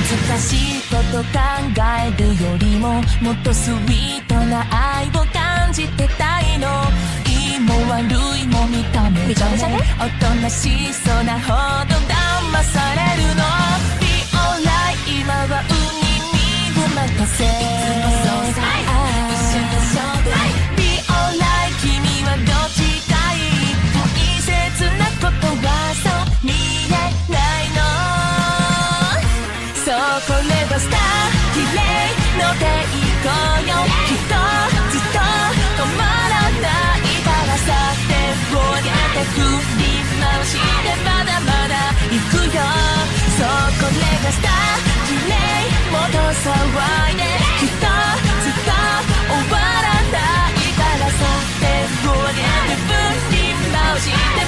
難しいこと考えるよりももっとスイートな愛を感じてたいの。いいも悪いも見た目じゃね、おとなしそうなほど騙されるの。Be alright 今は運に身を任せ、いつもそうさ、一瞬で勝負。Be alright 君はどっちがいい、大切なことはそう見えないの。そうこれはスター綺麗のでいこうよ、一つと止まらないからさ、手を上げて振り回してまだまだ行くよ。そうこれがスター綺麗もっと騒いで、一つと終わらないからさ、手を上げて振り回して